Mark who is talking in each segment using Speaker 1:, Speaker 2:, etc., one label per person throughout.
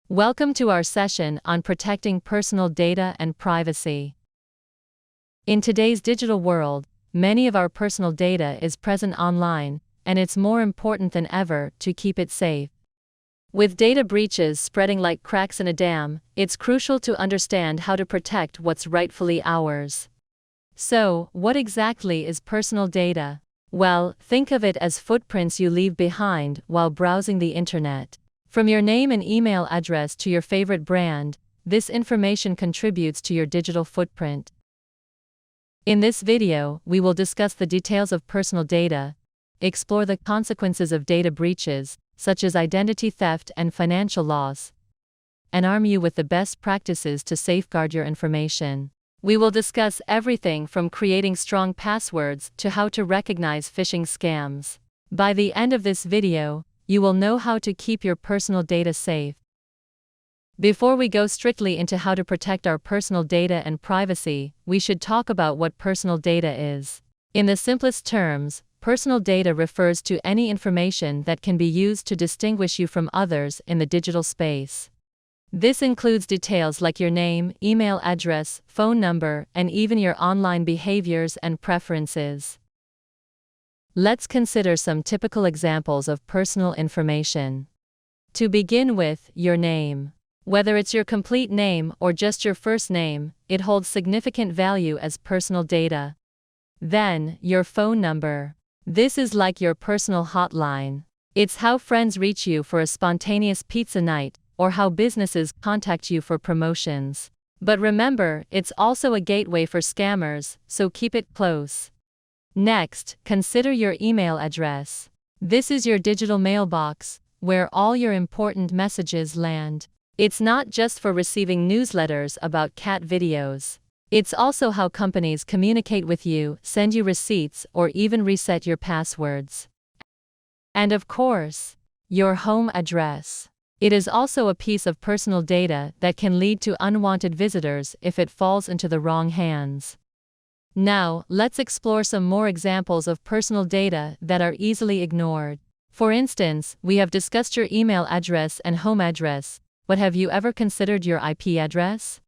Speaker 1: Welcome to our session on protecting personal data and privacy. In today's digital world, many of our personal data is present online, and it's more important than ever to keep it safe. With data breaches spreading like cracks in a dam, it's crucial to understand how to protect what's rightfully ours. So, what exactly is personal data? Well, think of it as footprints you leave behind while browsing the internet. From your name and email address to your favorite brand, this information contributes to your digital footprint. In this video, we will discuss the details of personal data, explore the consequences of data breaches, such as identity theft and financial loss, and arm you with the best practices to safeguard your information. We will discuss everything from creating strong passwords to how to recognize phishing scams. By the end of this video, you will know how to keep your personal data safe. Before we go strictly into how to protect our personal data and privacy, we should talk about what personal data is. In the simplest terms, personal data refers to any information that can be used to distinguish you from others in the digital space. This includes details like your name, email address, phone number, and even your online behaviors and preferences. Let's consider some typical examples of personal information. To begin with, your name. Whether it's your complete name or just your first name, it holds significant value as personal data. Then, your phone number. This is like your personal hotline. It's how friends reach you for a spontaneous pizza night, or how businesses contact you for promotions. But remember, it's also a gateway for scammers, so keep it close. Next, consider your email address. This is your digital mailbox, where all your important messages land. It's not just for receiving newsletters about cat videos. It's also how companies communicate with you, send you receipts, or even reset your passwords. And of course, your home address. It is also a piece of personal data that can lead to unwanted visitors if it falls into the wrong hands. Now, let's explore some more examples of personal data that are easily ignored. For instance, we have discussed your email address and home address, but have you ever considered your IP address?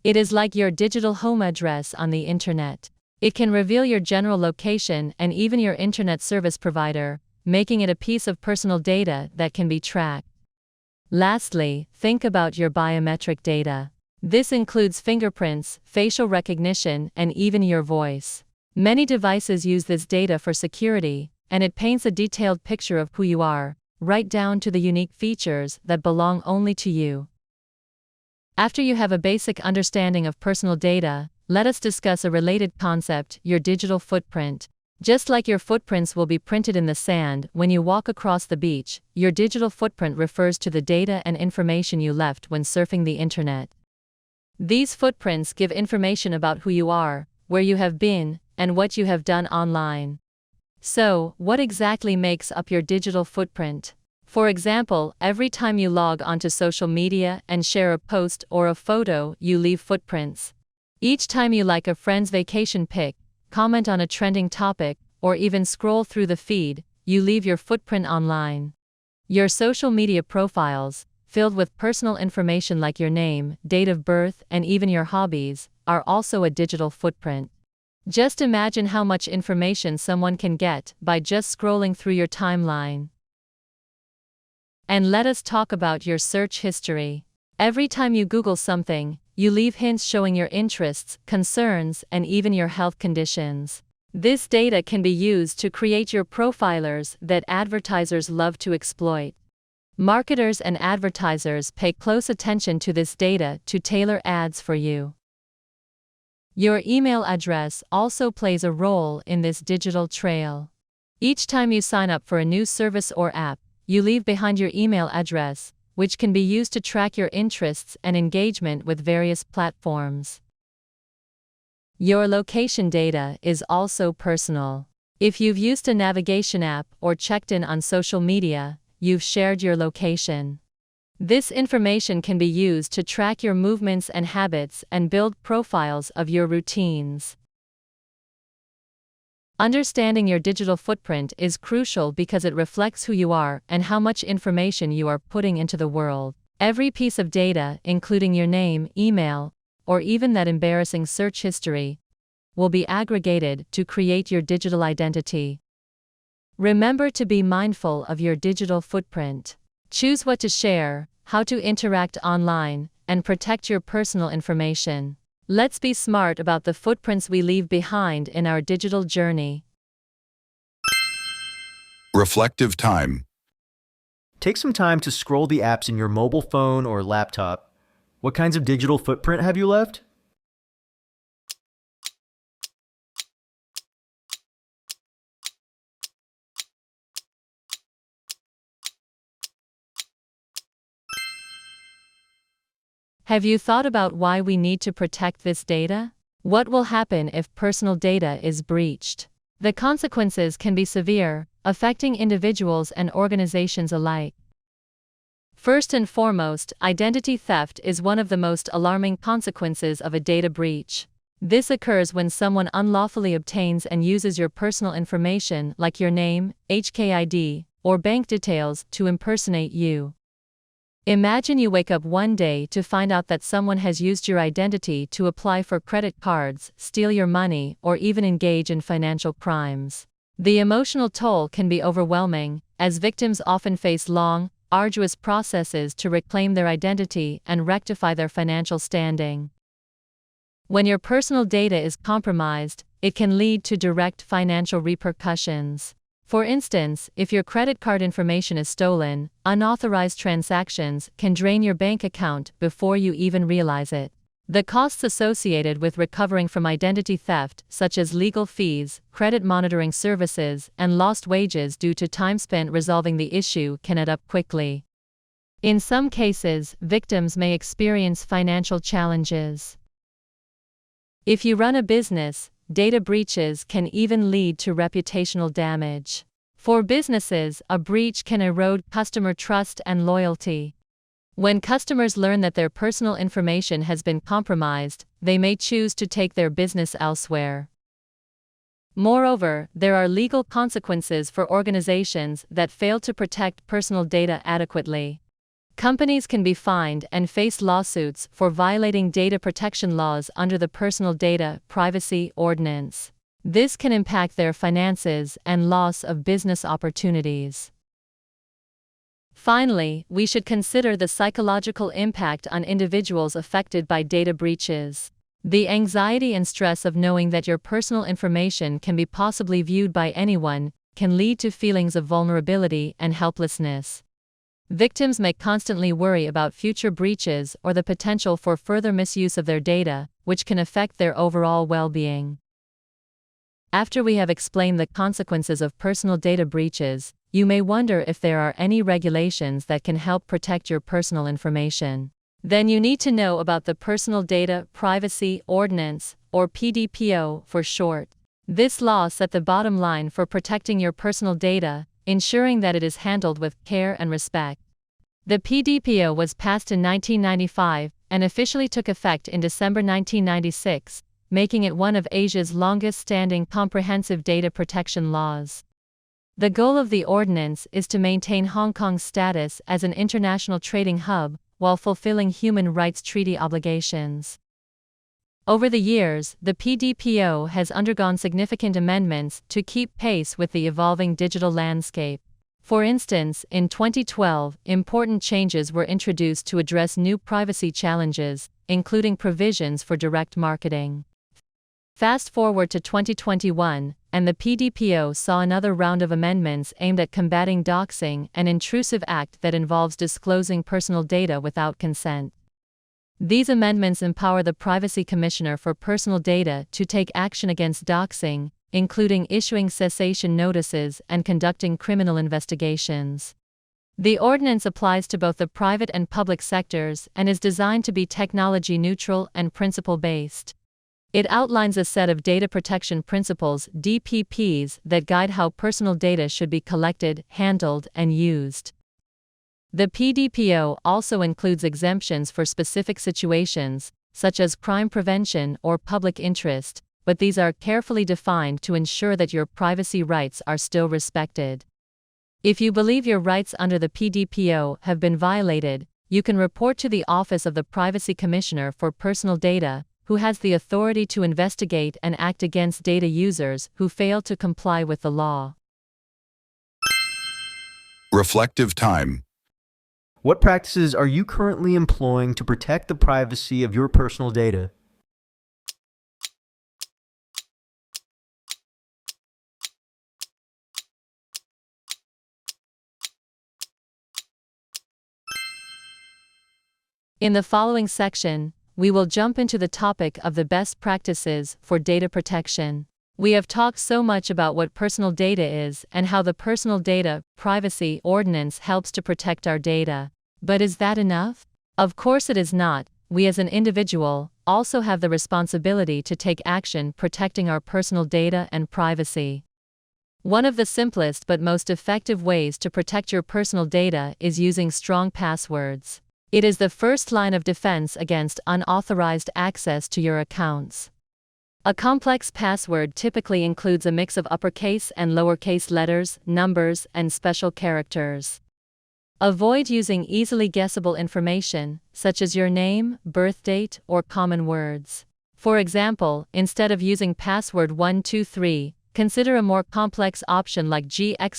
Speaker 1: It is like your digital home address on the internet. It can reveal your general location and even your internet service provider, making it a piece of personal data that can be tracked. Lastly, think about your biometric data. This includes fingerprints, facial recognition, and even your voice. Many devices use this data for security, and it paints a detailed picture of who you are, right down to the unique features that belong only to you. After you have a basic understanding of personal data, let us discuss a related concept, your digital footprint. Just like your footprints will be printed in the sand when you walk across the beach, your digital footprint refers to the data and information you left when surfing the internet. These footprints give information about who you are, where you have been, and what you have done online. So, what exactly makes up your digital footprint? For example, every time you log onto social media and share a post or a photo, you leave footprints. Each time you like a friend's vacation pic, comment on a trending topic, or even scroll through the feed, you leave your footprint online. Your social media profiles, filled with personal information like your name, date of birth, and even your hobbies, are also a digital footprint. Just imagine how much information someone can get by just scrolling through your timeline. And let us talk about your search history. Every time you Google something, you leave hints showing your interests, concerns, and even your health conditions. This data can be used to create your profilers that advertisers love to exploit. Marketers and advertisers pay close attention to this data to tailor ads for you. Your email address also plays a role in this digital trail. Each time you sign up for a new service or app, you leave behind your email address, which can be used to track your interests and engagement with various platforms. Your location data is also personal. If you've used a navigation app or checked in on social media, you've shared your location. This information can be used to track your movements and habits and build profiles of your routines. Understanding your digital footprint is crucial because it reflects who you are and how much information you are putting into the world. Every piece of data, including your name, email, or even that embarrassing search history, will be aggregated to create your digital identity. Remember to be mindful of your digital footprint. Choose what to share, how to interact online, and protect your personal information. Let's be smart about the footprints we leave behind in our digital journey.
Speaker 2: Reflective time.
Speaker 3: Take some time to scroll the apps in your mobile phone or laptop. What kinds of digital footprint have you left?
Speaker 1: Have you thought about why we need to protect this data? What will happen if personal data is breached? The consequences can be severe, affecting individuals and organizations alike. First and foremost, identity theft is one of the most alarming consequences of a data breach. This occurs when someone unlawfully obtains and uses your personal information like your name, HKID, or bank details to impersonate you. Imagine you wake up one day to find out that someone has used your identity to apply for credit cards, steal your money, or even engage in financial crimes. The emotional toll can be overwhelming, as victims often face long, arduous processes to reclaim their identity and rectify their financial standing. When your personal data is compromised, it can lead to direct financial repercussions. For instance, if your credit card information is stolen, unauthorized transactions can drain your bank account before you even realize it. The costs associated with recovering from identity theft, such as legal fees, credit monitoring services, and lost wages due to time spent resolving the issue, can add up quickly. In some cases, victims may experience financial challenges. If you run a business, data breaches can even lead to reputational damage. For businesses, a breach can erode customer trust and loyalty. When customers learn that their personal information has been compromised, they may choose to take their business elsewhere. Moreover, there are legal consequences for organizations that fail to protect personal data adequately. Companies can be fined and face lawsuits for violating data protection laws under the Personal Data Privacy Ordinance. This can impact their finances and loss of business opportunities. Finally, we should consider the psychological impact on individuals affected by data breaches. The anxiety and stress of knowing that your personal information can be possibly viewed by anyone can lead to feelings of vulnerability and helplessness. Victims may constantly worry about future breaches or the potential for further misuse of their data, which can affect their overall well-being. After we have explained the consequences of personal data breaches, you may wonder if there are any regulations that can help protect your personal information. Then you need to know about the Personal Data Privacy Ordinance, or PDPO for short. This law set the bottom line for protecting your personal data, ensuring that it is handled with care and respect. The PDPO was passed in 1995 and officially took effect in December 1996, making it one of Asia's longest-standing comprehensive data protection laws. The goal of the ordinance is to maintain Hong Kong's status as an international trading hub while fulfilling human rights treaty obligations. Over the years, the PDPO has undergone significant amendments to keep pace with the evolving digital landscape. For instance, in 2012, important changes were introduced to address new privacy challenges, including provisions for direct marketing. Fast forward to 2021, and the PDPO saw another round of amendments aimed at combating doxing, an intrusive act that involves disclosing personal data without consent. These amendments empower the Privacy Commissioner for Personal Data to take action against doxing, including issuing cessation notices and conducting criminal investigations. The ordinance applies to both the private and public sectors and is designed to be technology neutral and principle-based. It outlines a set of data protection principles (DPPs) that guide how personal data should be collected, handled, and used. The PDPO also includes exemptions for specific situations, such as crime prevention or public interest, but these are carefully defined to ensure that your privacy rights are still respected. If you believe your rights under the PDPO have been violated, you can report to the Office of the Privacy Commissioner for Personal Data, who has the authority to investigate and act against data users who fail to comply with the law.
Speaker 2: Reflective time.
Speaker 3: What practices are you currently employing to protect the privacy of your personal data?
Speaker 1: In the following section, we will jump into the topic of the best practices for data protection. We have talked so much about what personal data is and how the Personal Data Privacy Ordinance helps to protect our data. But is that enough? Of course it is not. We as an individual also have the responsibility to take action protecting our personal data and privacy. One of the simplest but most effective ways to protect your personal data is using strong passwords. It is the first line of defense against unauthorized access to your accounts. A complex password typically includes a mix of uppercase and lowercase letters, numbers, and special characters. Avoid using easily guessable information, such as your name, birth date, or common words. For example, instead of using password 123, consider a more complex option like G!7RT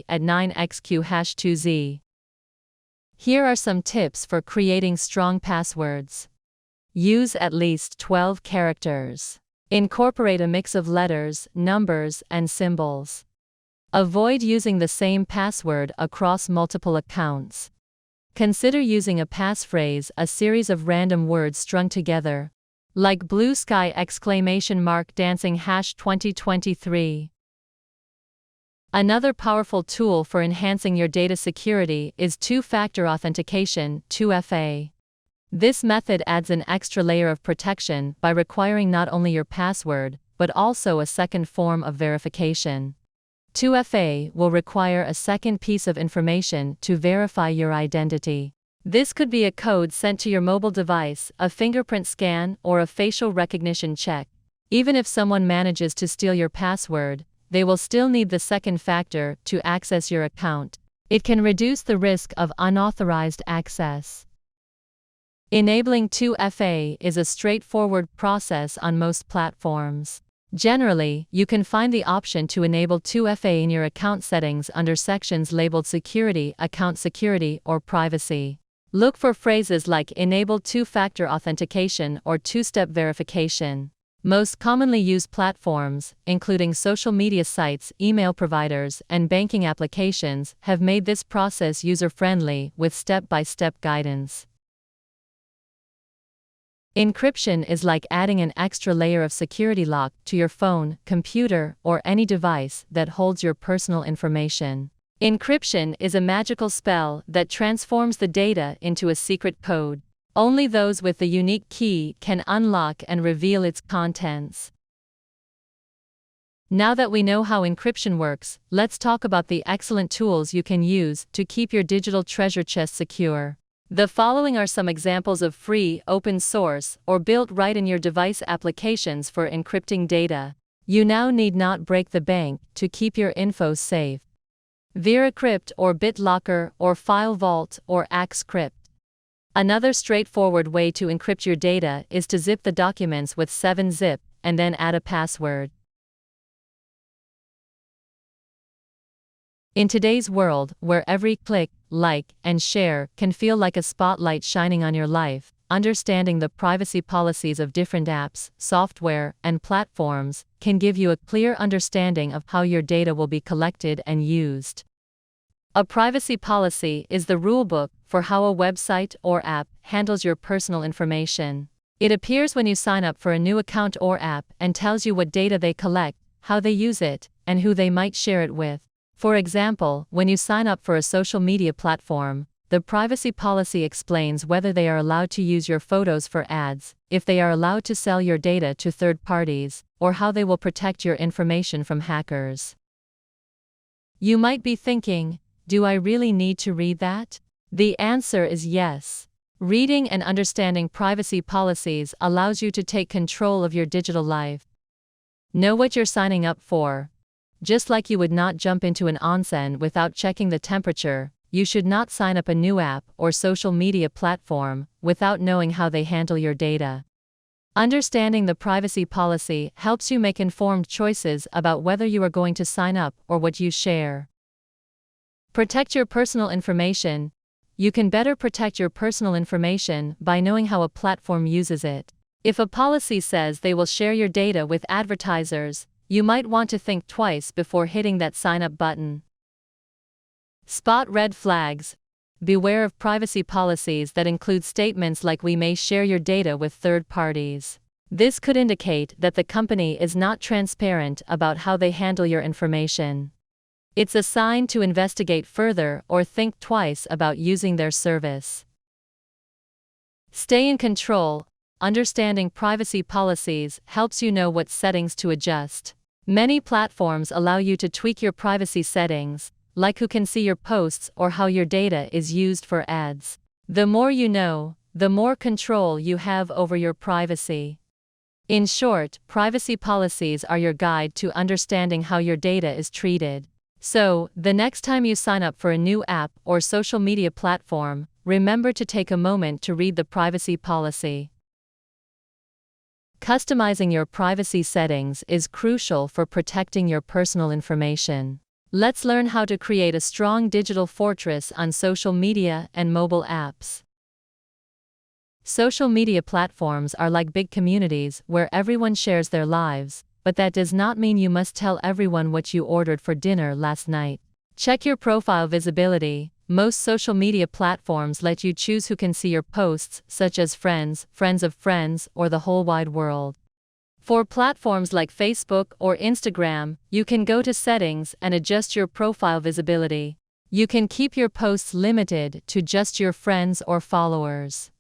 Speaker 1: at 9XQ#2Z. Here are some tips for creating strong passwords. Use at least 12 characters. Incorporate a mix of letters, numbers, and symbols. Avoid using the same password across multiple accounts. Consider using a passphrase, a series of random words strung together, like blue sky dancing #2023. Another powerful tool for enhancing your data security is two-factor authentication, 2FA. This method adds an extra layer of protection by requiring not only your password, but also a second form of verification. 2FA will require a second piece of information to verify your identity. This could be a code sent to your mobile device, a fingerprint scan, or a facial recognition check. Even if someone manages to steal your password, they will still need the second factor to access your account. It can reduce the risk of unauthorized access. Enabling 2FA is a straightforward process on most platforms. Generally, you can find the option to enable 2FA in your account settings under sections labeled Security, Account Security, or Privacy. Look for phrases like Enable Two-Factor Authentication or Two-Step Verification. Most commonly used platforms, including social media sites, email providers, and banking applications, have made this process user-friendly with step-by-step guidance. Encryption is like adding an extra layer of security lock to your phone, computer, or any device that holds your personal information. Encryption is a magical spell that transforms the data into a secret code. Only those with the unique key can unlock and reveal its contents. Now that we know how encryption works, let's talk about the excellent tools you can use to keep your digital treasure chest secure. The following are some examples of free, open source, or built right in your device applications for encrypting data. You now need not break the bank to keep your info safe. VeraCrypt or BitLocker or FileVault or AxeCrypt. Another straightforward way to encrypt your data is to zip the documents with 7-zip, and then add a password. In today's world, where every click, like, and share can feel like a spotlight shining on your life, understanding the privacy policies of different apps, software, and platforms can give you a clear understanding of how your data will be collected and used. A privacy policy is the rulebook for how a website or app handles your personal information. It appears when you sign up for a new account or app and tells you what data they collect, how they use it, and who they might share it with. For example, when you sign up for a social media platform, the privacy policy explains whether they are allowed to use your photos for ads, if they are allowed to sell your data to third parties, or how they will protect your information from hackers. You might be thinking, do I really need to read that? The answer is yes. Reading and understanding privacy policies allows you to take control of your digital life. Know what you're signing up for. Just like you would not jump into an onsen without checking the temperature, you should not sign up a new app or social media platform without knowing how they handle your data. Understanding the privacy policy helps you make informed choices about whether you are going to sign up or what you share. Protect your personal information. You can better protect your personal information by knowing how a platform uses it. If a policy says they will share your data with advertisers, you might want to think twice before hitting that sign up button. Spot red flags. Beware of privacy policies that include statements like "we may share your data with third parties." This could indicate that the company is not transparent about how they handle your information. It's a sign to investigate further or think twice about using their service. Stay in control. Understanding privacy policies helps you know what settings to adjust. Many platforms allow you to tweak your privacy settings, like who can see your posts or how your data is used for ads. The more you know, the more control you have over your privacy. In short, privacy policies are your guide to understanding how your data is treated. So, the next time you sign up for a new app or social media platform, remember to take a moment to read the privacy policy. Customizing your privacy settings is crucial for protecting your personal information. Let's learn how to create a strong digital fortress on social media and mobile apps. Social media platforms are like big communities where everyone shares their lives, but that does not mean you must tell everyone what you ordered for dinner last night. Check your profile visibility. Most social media platforms let you choose who can see your posts, such as friends, friends of friends, or the whole wide world. For platforms like Facebook or Instagram, you can go to Settings and adjust your profile visibility. You can keep your posts limited to just your friends or followers.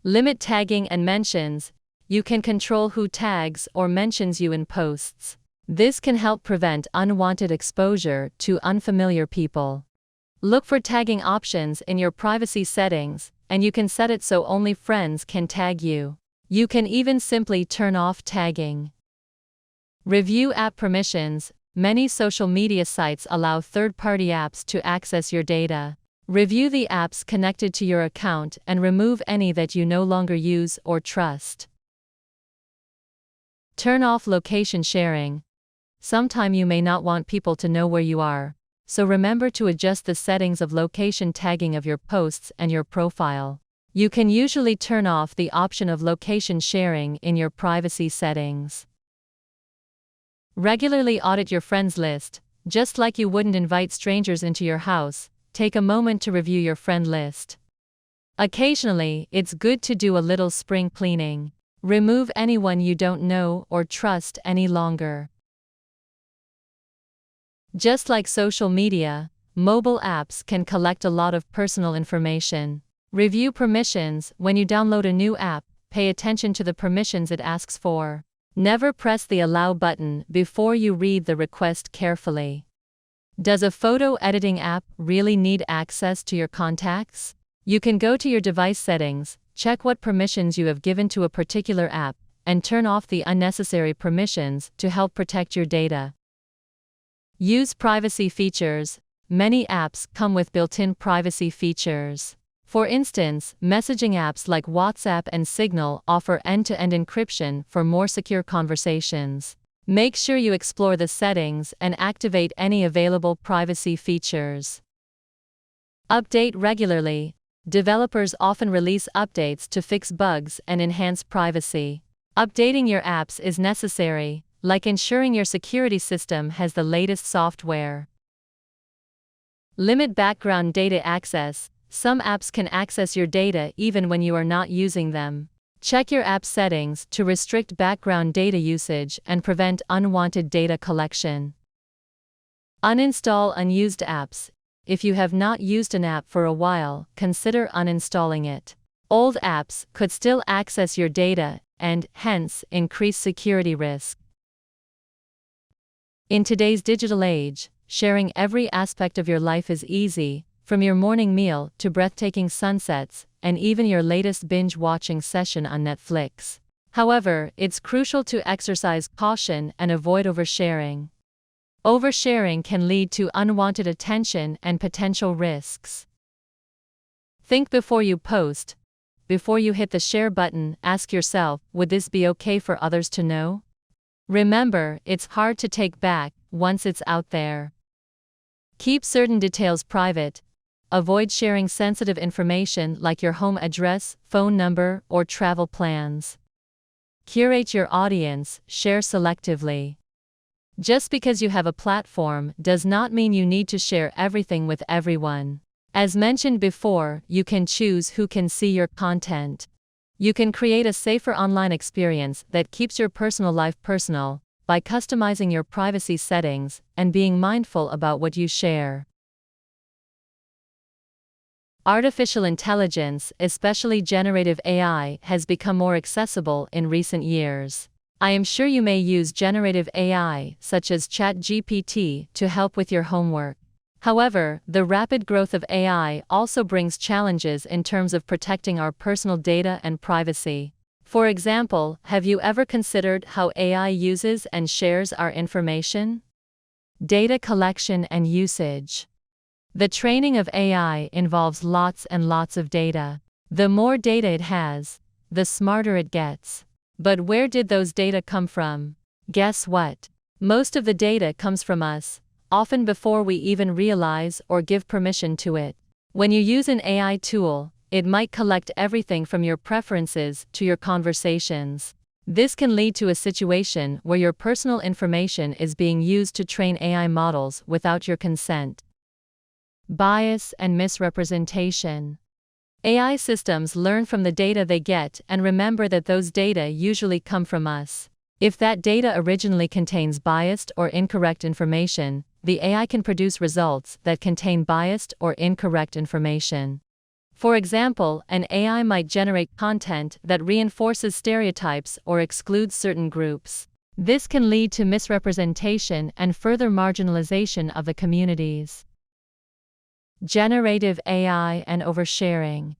Speaker 1: Limit tagging and mentions. You can control who tags or mentions you in posts. This can help prevent unwanted exposure to unfamiliar people. Look for tagging options in your privacy settings, and you can set it so only friends can tag you. You can even simply turn off tagging. Review app permissions. Many social media sites allow third-party apps to access your data. Review the apps connected to your account and remove any that you no longer use or trust. Turn off location sharing. Sometime you may not want people to know where you are, so remember to adjust the settings of location tagging of your posts and your profile. You can usually turn off the option of location sharing in your privacy settings. Regularly audit your friends list. Just like you wouldn't invite strangers into your house, take a moment to review your friend list. Occasionally, it's good to do a little spring cleaning. Remove anyone you don't know or trust any longer. Just like social media, mobile apps can collect a lot of personal information. Review permissions. When you download a new app, pay attention to the permissions it asks for. Never press the Allow button before you read the request carefully. Does a photo editing app really need access to your contacts? You can go to your device settings, check what permissions you have given to a particular app, and turn off the unnecessary permissions to help protect your data. Use privacy features. Many apps come with built-in privacy features. For instance, messaging apps like WhatsApp and Signal offer end-to-end encryption for more secure conversations. Make sure you explore the settings and activate any available privacy features. Update regularly. Developers often release updates to fix bugs and enhance privacy. Updating your apps is necessary, like ensuring your security system has the latest software. Limit background data access. Some apps can access your data even when you are not using them. Check your app settings to restrict background data usage and prevent unwanted data collection. Uninstall unused apps. If you have not used an app for a while, consider uninstalling it. Old apps could still access your data and, hence, increase security risk. In today's digital age, sharing every aspect of your life is easy, from your morning meal to breathtaking sunsets, and even your latest binge-watching session on Netflix. However, it's crucial to exercise caution and avoid oversharing. Oversharing can lead to unwanted attention and potential risks. Think before you post. Before you hit the share button, ask yourself, would this be okay for others to know? Remember, it's hard to take back once it's out there. Keep certain details private. Avoid sharing sensitive information like your home address, phone number, or travel plans. Curate your audience, share selectively. Just because you have a platform does not mean you need to share everything with everyone. As mentioned before, you can choose who can see your content. You can create a safer online experience that keeps your personal life personal by customizing your privacy settings and being mindful about what you share. Artificial intelligence, especially generative AI, has become more accessible in recent years. I am sure you may use generative AI, such as ChatGPT, to help with your homework. However, the rapid growth of AI also brings challenges in terms of protecting our personal data and privacy. For example, have you ever considered how AI uses and shares our information? Data collection and usage. The training of AI involves lots and lots of data. The more data it has, the smarter it gets. But where did those data come from? Guess what? Most of the data comes from us, often before we even realize or give permission to it. When you use an AI tool, it might collect everything from your preferences to your conversations. This can lead to a situation where your personal information is being used to train AI models without your consent. Bias and misrepresentation. AI systems learn from the data they get and remember that those data usually come from us. If that data originally contains biased or incorrect information, the AI can produce results that contain biased or incorrect information. For example, an AI might generate content that reinforces stereotypes or excludes certain groups. This can lead to misrepresentation and further marginalization of the communities. Generative AI and oversharing.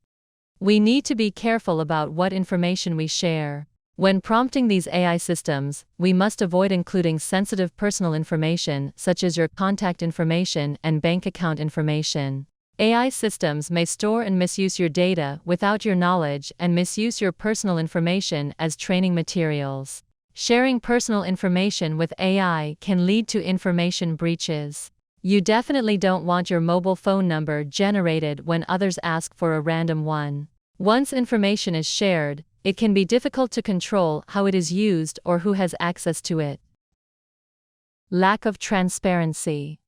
Speaker 1: We need to be careful about what information we share. When prompting these AI systems, we must avoid including sensitive personal information such as your contact information and bank account information. AI systems may store and misuse your data without your knowledge and misuse your personal information as training materials. Sharing personal information with AI can lead to information breaches. You definitely don't want your mobile phone number generated when others ask for a random one. Once information is shared, it can be difficult to control how it is used or who has access to it. Lack of transparency.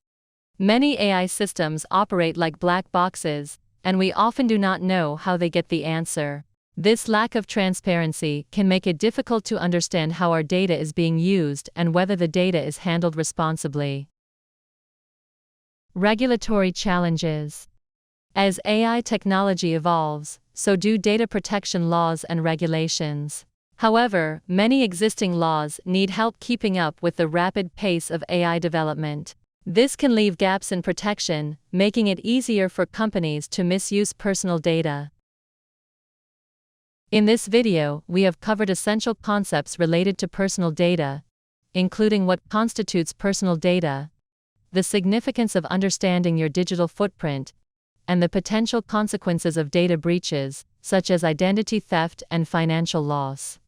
Speaker 1: Many AI systems operate like black boxes, and we often do not know how they get the answer. This lack of transparency can make it difficult to understand how our data is being used and whether the data is handled responsibly. Regulatory challenges. As AI technology evolves, so do data protection laws and regulations. However, many existing laws need help keeping up with the rapid pace of AI development. This can leave gaps in protection, making it easier for companies to misuse personal data. In this video, we have covered essential concepts related to personal data, including what constitutes personal data, the significance of understanding your digital footprint, and the potential consequences of data breaches, such as identity theft and financial loss.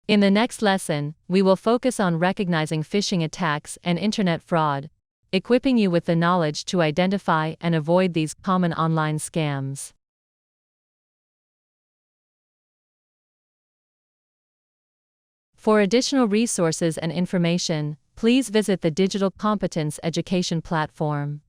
Speaker 1: In the next lesson, we will focus on recognizing phishing attacks and internet fraud, equipping you with the knowledge to identify and avoid these common online scams. For additional resources and information, please visit the Digital Competence Education platform.